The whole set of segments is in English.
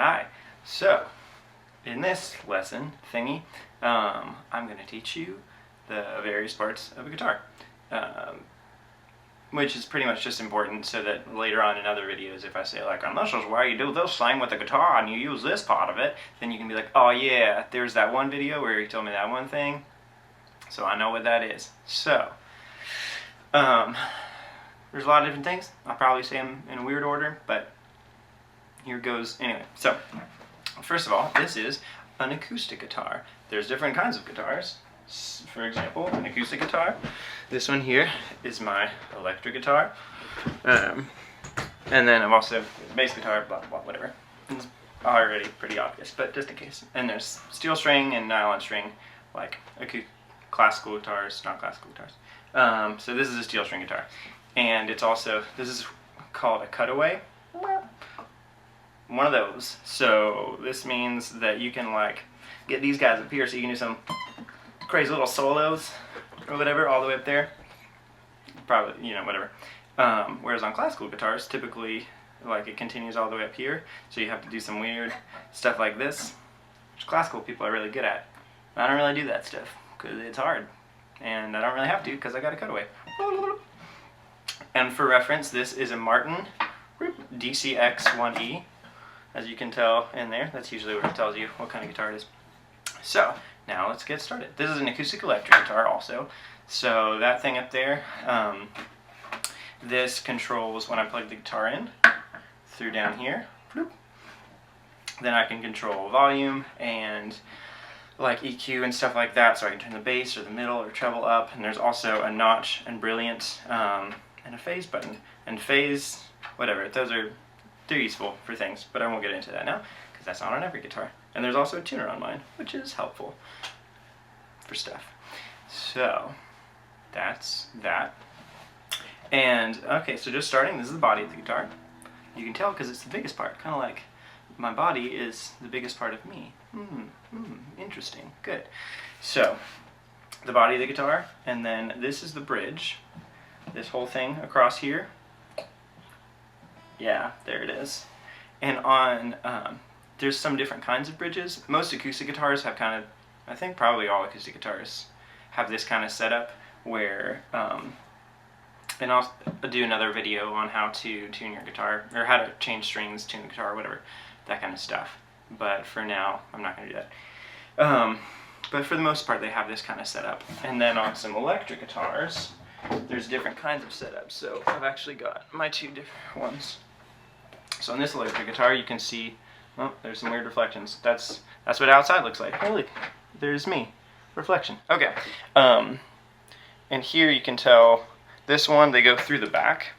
Hi. So, in this lesson thingy, I'm going to teach you the various parts of a guitar, which is pretty much just important so that later on in other videos, if I say like, and this is why you do this thing with the guitar and you use this part of it, then you can be like, oh yeah, there's that one video where he told me that one thing, so I know what that is. So, there's a lot of different things. I'll probably say them in a weird order, but here goes anyway. So, first of all, this is an acoustic guitar. There's different kinds of guitars. For example, an acoustic guitar. This one here is my electric guitar. And then I've also bass guitar, blah, blah, whatever. It's already pretty obvious, but just in case. And there's steel string and nylon string, like classical guitars, not classical guitars. So this is a steel string guitar. And it's also, this is called a cutaway. One of those. So this means that you can like get these guys up here so you can do some crazy little solos or whatever all the way up there. Probably, you know, whatever. Whereas on classical guitars, typically like it continues all the way up here, so you have to do some weird stuff like this, which classical people are really good at. I don't really do that stuff because it's hard, and I don't really have to because I got a cutaway. And for reference, this is a Martin DCX-1E. As you can tell in there, that's usually what it tells you what kind of guitar it is. So, now let's get started. This is an acoustic electric guitar also. So that thing up there, this controls when I plug the guitar in through down here. Then I can control volume and like EQ and stuff like that, so I can turn the bass or the middle or treble up. And there's also a notch and brilliant and a phase button. And phase, whatever, they're useful for things, but I won't get into that now because that's not on every guitar. And there's also a tuner on mine, which is helpful for stuff. So that's that. And okay, so just starting, this is the body of the guitar. You can tell because it's the biggest part, kind of like my body is the biggest part of me. Interesting, good. So the body of the guitar, and then this is the bridge. This whole thing across here. Yeah, there it is. And on, there's some different kinds of bridges. Most acoustic guitars have kind of, I think probably all acoustic guitars have this kind of setup where, and I'll do another video on how to tune your guitar, or how to change strings, tune the guitar, whatever, that kind of stuff. But for now, I'm not going to do that. But for the most part, they have this kind of setup. And then on some electric guitars, there's different kinds of setups. So I've actually got my two different ones. So on this electric guitar, you can see, oh, there's some weird reflections. That's what outside looks like. Oh, look, there's me, reflection. Okay, and here you can tell, this one, they go through the back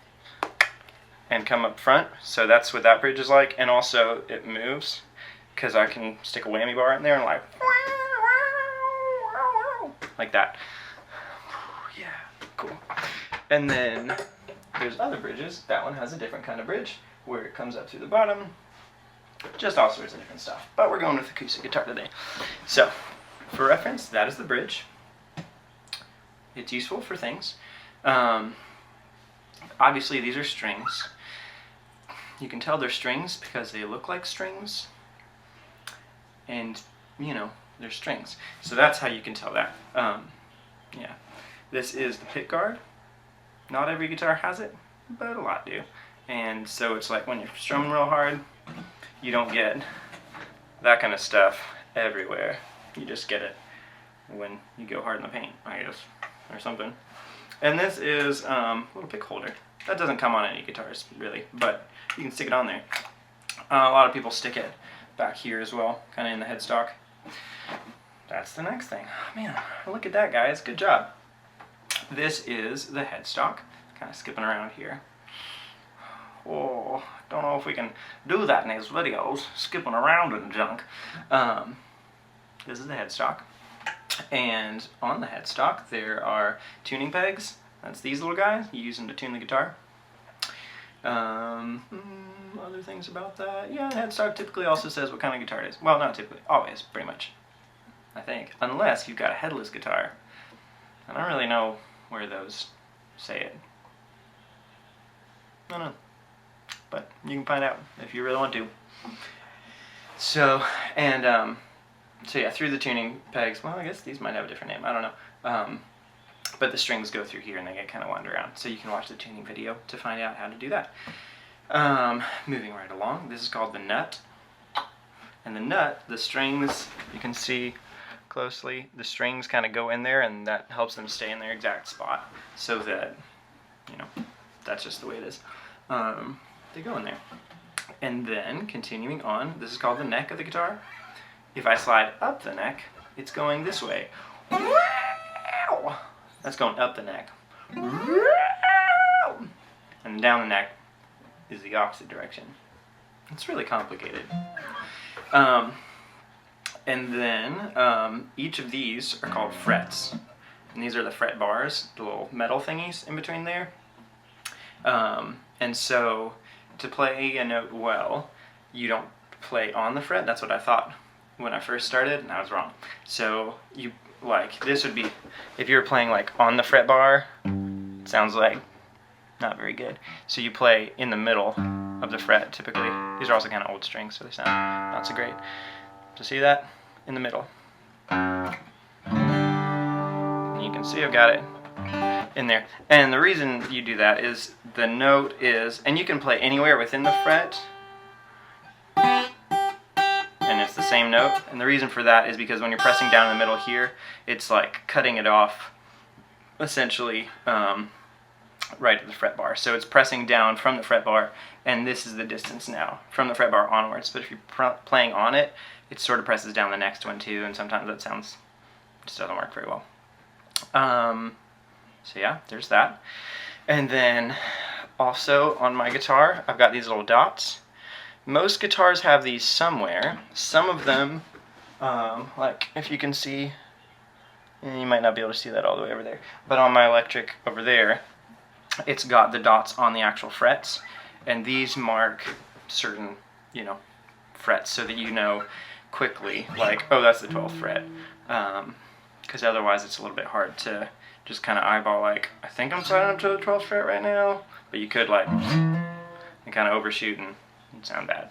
and come up front. So that's what that bridge is like. And also, it moves, because I can stick a whammy bar in there and like that. Yeah, cool. And then there's other bridges. That one has a different kind of bridge, where it comes up through the bottom, just all sorts of different stuff. But we're going with acoustic guitar today. So, for reference, that is the bridge. It's useful for things. Obviously, these are strings. You can tell they're strings because they look like strings. And, you know, they're strings. So that's how you can tell that. Yeah. This is the pick guard. Not every guitar has it, but a lot do. And so it's like when you're strumming real hard, you don't get that kind of stuff everywhere. You just get it when you go hard in the paint, I guess, or something. And this is a little pick holder. That doesn't come on any guitars, really, but you can stick it on there. A lot of people stick it back here as well, kind of in the headstock. That's the next thing. Oh, man, look at that, guys. Good job. This is the headstock. Kind of skipping around here. Oh, don't know if we can do that in these videos, skipping around and junk. This is the headstock. And on the headstock, there are tuning pegs. That's these little guys. You use them to tune the guitar. Other things about that. Yeah, the headstock typically also says what kind of guitar it is. Well, not typically. Always, pretty much. I think. Unless you've got a headless guitar. I don't really know where those say it. I don't know. But you can find out if you really want to. So, and so yeah, through the tuning pegs, well, I guess these might have a different name, I don't know. But the strings go through here and they get kind of wound around. So you can watch the tuning video to find out how to do that. Moving right along, this is called the nut. And the nut, the strings, you can see closely, the strings kind of go in there and that helps them stay in their exact spot. So that, you know, that's just the way it is. They go in there. And then, continuing on, this is called the neck of the guitar. If I slide up the neck, it's going this way. That's going up the neck. And down the neck is the opposite direction. It's really complicated. And then each of these are called frets. And these are the fret bars, the little metal thingies in between there. And so to play a note well, you don't play on the fret. That's what I thought when I first started, and I was wrong. So you, like, this would be, if you were playing like on the fret bar, it sounds like not very good. So you play in the middle of the fret typically. These are also kind of old strings, so they sound not so great. So see that? In the middle. And you can see I've got it in there. And the reason you do that is the note is, and you can play anywhere within the fret, and it's the same note. And the reason for that is because when you're pressing down in the middle here, it's like cutting it off essentially right at the fret bar. So it's pressing down from the fret bar, and this is the distance now from the fret bar onwards. But if you're playing on it, it sort of presses down the next one too, and sometimes that sounds just doesn't work very well. So yeah, there's that. And then also on my guitar, I've got these little dots. Most guitars have these somewhere. Some of them, like if you can see, you might not be able to see that all the way over there, but on my electric over there, it's got the dots on the actual frets, and these mark certain, you know, frets so that you know quickly, like, oh, that's the 12th fret. Because otherwise it's a little bit hard to just kind of eyeball, like, I think I'm sliding up to the 12th fret right now, but you could, like, and kind of overshoot and sound bad.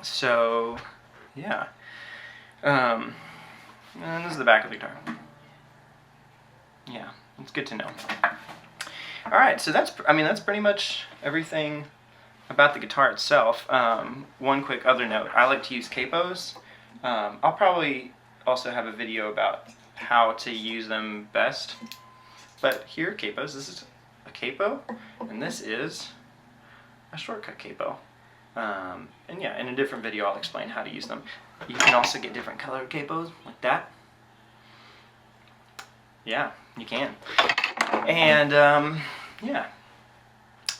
So, yeah. And this is the back of the guitar. Yeah, it's good to know. Alright, so that's pretty much everything about the guitar itself. One quick other note, I like to use capos. I'll probably also have a video about how to use them best. But here are capos. This is a capo, and this is a shortcut capo. And yeah, in a different video I'll explain how to use them. You can also get different colored capos, like that. Yeah, you can. And yeah,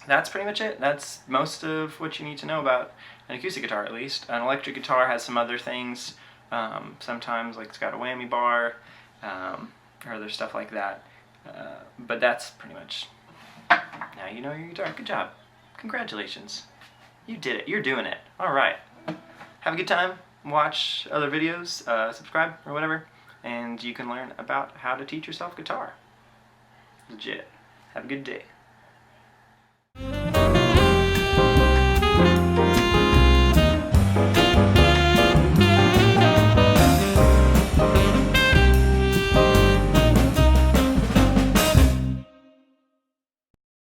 that's pretty much it. That's most of what you need to know about an acoustic guitar, at least. An electric guitar has some other things. Sometimes, like, it's got a whammy bar, or other stuff like that. But that's pretty much, now you know your guitar. Good job. Congratulations. You did it. You're doing it. Alright. Have a good time. Watch other videos, subscribe, or whatever, and you can learn about how to teach yourself guitar. Legit. Have a good day.